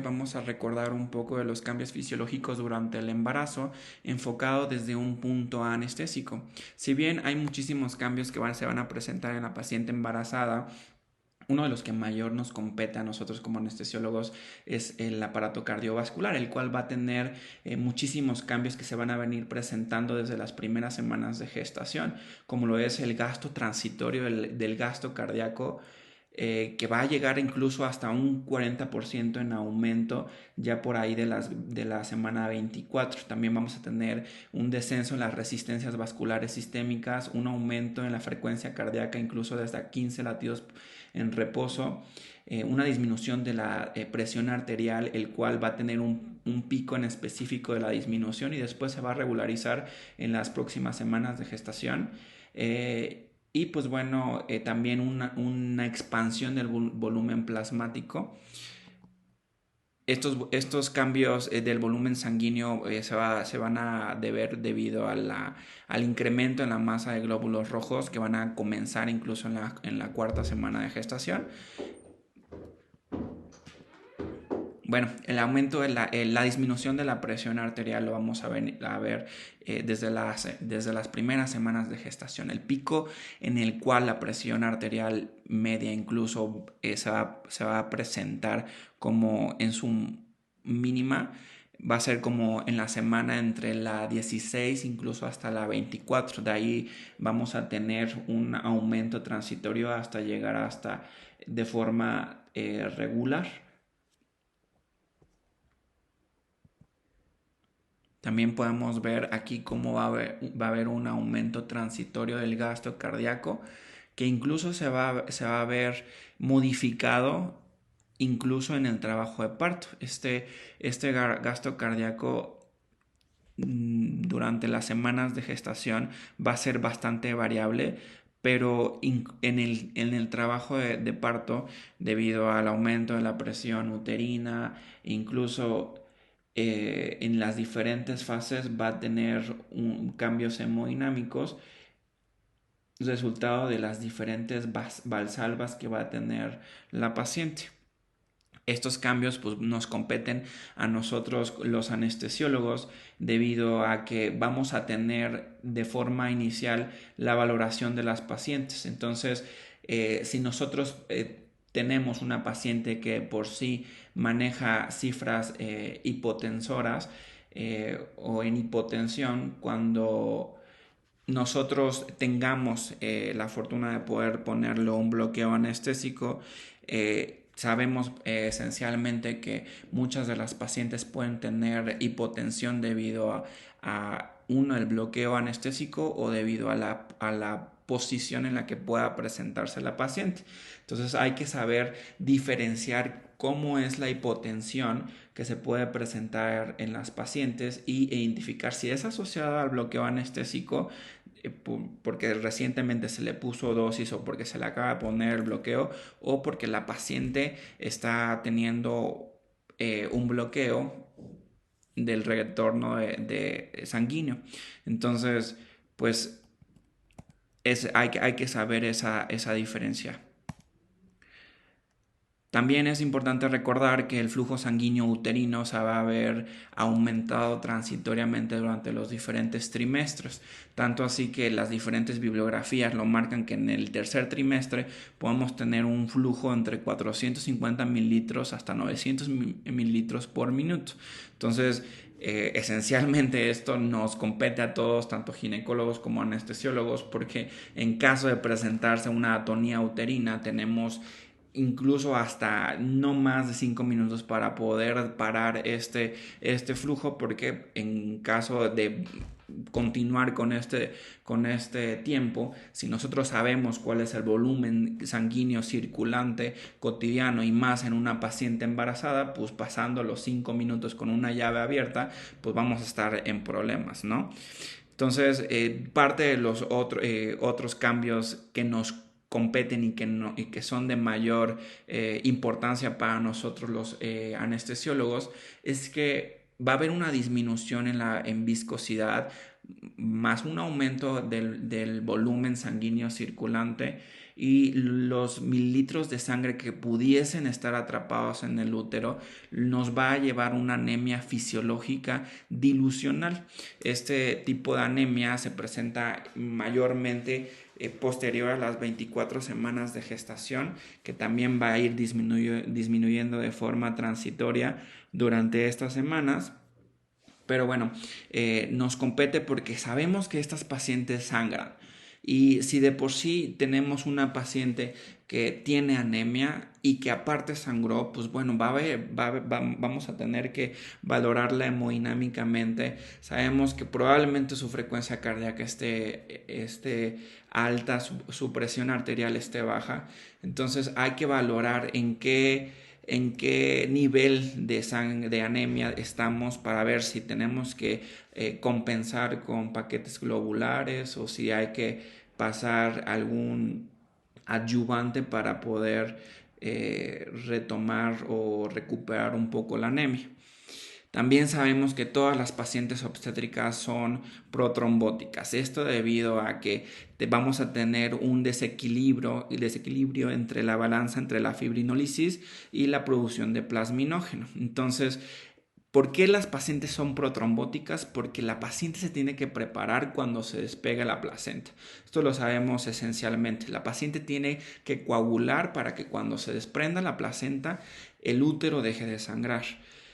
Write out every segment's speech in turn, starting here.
Vamos a recordar un poco de los cambios fisiológicos durante el embarazo, enfocado desde un punto anestésico. Si bien hay muchísimos cambios que se van a presentar en la paciente embarazada, uno de los que mayor nos compete a nosotros como anestesiólogos es el aparato cardiovascular, el cual va a tener muchísimos cambios que se van a venir presentando desde las primeras semanas de gestación, como lo es el gasto transitorio del gasto cardíaco, que va a llegar incluso hasta un 40% en aumento ya por ahí de la semana 24. También vamos a tener un descenso en las resistencias vasculares sistémicas, un aumento en la frecuencia cardíaca incluso de hasta 15 latidos en reposo, una disminución de la presión arterial, el cual va a tener un pico en específico de la disminución y después se va a regularizar en las próximas semanas de gestación. Y pues bueno, también una expansión del volumen plasmático. Estos cambios del volumen sanguíneo se van a deber debido al incremento en la masa de glóbulos rojos que van a comenzar incluso en la cuarta semana de gestación. Bueno, el aumento de la disminución de la presión arterial lo vamos a ver desde las primeras semanas de gestación. El pico en el cual la presión arterial media incluso se va a presentar como en su mínima, va a ser como en la semana entre la 16 incluso hasta la 24. De ahí vamos a tener un aumento transitorio hasta llegar hasta de forma regular. También podemos ver aquí cómo va a haber un aumento transitorio del gasto cardíaco que incluso se va a ver modificado incluso en el trabajo de parto. Este gasto cardíaco durante las semanas de gestación va a ser bastante variable, pero en el trabajo de parto, debido al aumento de la presión uterina, incluso en las diferentes fases va a tener cambios hemodinámicos, resultado de las diferentes valsalvas que va a tener la paciente. Estos cambios pues, nos competen a nosotros los anestesiólogos debido a que vamos a tener de forma inicial la valoración de las pacientes. Entonces, si nosotros tenemos una paciente que por sí maneja cifras hipotensoras o en hipotensión, cuando nosotros tengamos la fortuna de poder ponerle un bloqueo anestésico, sabemos esencialmente que muchas de las pacientes pueden tener hipotensión debido a uno, el bloqueo anestésico o debido a la posición en la que pueda presentarse la paciente. Entonces hay que saber diferenciar cómo es la hipotensión que se puede presentar en las pacientes y identificar si es asociada al bloqueo anestésico porque recientemente se le puso dosis o porque se le acaba de poner el bloqueo o porque la paciente está teniendo un bloqueo del retorno de sanguíneo. Entonces, pues hay que saber esa diferencia. También es importante recordar que el flujo sanguíneo uterino se va a ver aumentado transitoriamente durante los diferentes trimestres, tanto así que las diferentes bibliografías lo marcan que en el tercer trimestre podemos tener un flujo entre 450 mililitros hasta 900 mililitros por minuto. Entonces, esencialmente esto nos compete a todos, tanto ginecólogos como anestesiólogos, porque en caso de presentarse una atonía uterina tenemos incluso hasta no más de 5 minutos para poder parar este flujo, porque en caso de continuar con este tiempo, si nosotros sabemos cuál es el volumen sanguíneo circulante cotidiano y más en una paciente embarazada, pues pasando los 5 minutos con una llave abierta, pues vamos a estar en problemas, ¿no? Entonces, parte de los otros cambios que nos competen y que son de mayor importancia para nosotros los anestesiólogos es que va a haber una disminución en viscosidad más un aumento del volumen sanguíneo circulante y los mililitros de sangre que pudiesen estar atrapados en el útero nos va a llevar una anemia fisiológica dilucional. Este tipo de anemia se presenta mayormente posterior a las 24 semanas de gestación, que también va a ir disminuyendo de forma transitoria durante estas semanas. Pero bueno, nos compete porque sabemos que estas pacientes sangran. Y si de por sí tenemos una paciente que tiene anemia y que aparte sangró, pues bueno, vamos a tener que valorarla hemodinámicamente. Sabemos que probablemente su frecuencia cardíaca esté alta, su presión arterial esté baja. Entonces hay que valorar en qué nivel de anemia estamos para ver si tenemos que compensar con paquetes globulares o si hay que pasar algún adyuvante para poder retomar o recuperar un poco la anemia. También sabemos que todas las pacientes obstétricas son protrombóticas. Esto debido a que vamos a tener un desequilibrio entre la balanza entre la fibrinólisis y la producción de plasminógeno. Entonces, ¿por qué las pacientes son protrombóticas? Porque la paciente se tiene que preparar cuando se despega la placenta. Esto lo sabemos esencialmente. La paciente tiene que coagular para que cuando se desprenda la placenta, el útero deje de sangrar.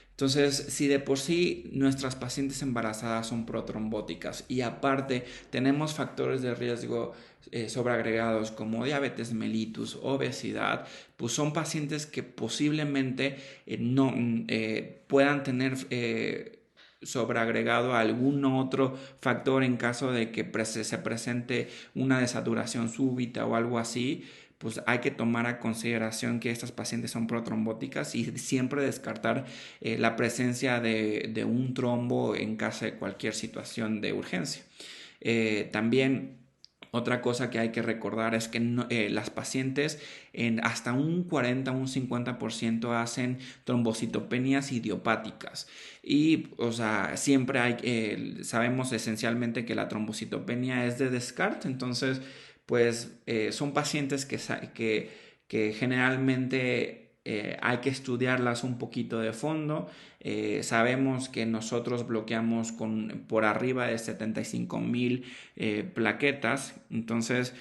Entonces, si de por sí nuestras pacientes embarazadas son protrombóticas y aparte tenemos factores de riesgo sobreagregados como diabetes mellitus, obesidad, pues son pacientes que posiblemente no puedan tener sobreagregado algún otro factor en caso de que se presente una desaturación súbita o algo así. Pues hay que tomar a consideración que estas pacientes son protrombóticas y siempre descartar la presencia de un trombo en caso de cualquier situación de urgencia. También otra cosa que hay que recordar es que las pacientes en hasta un 40 o un 50% hacen trombocitopenias idiopáticas. Y, o sea, siempre sabemos esencialmente que la trombocitopenia es de descarte, entonces pues son pacientes que generalmente hay que estudiarlas un poquito de fondo. Sabemos que nosotros bloqueamos por arriba de 75,000 plaquetas, entonces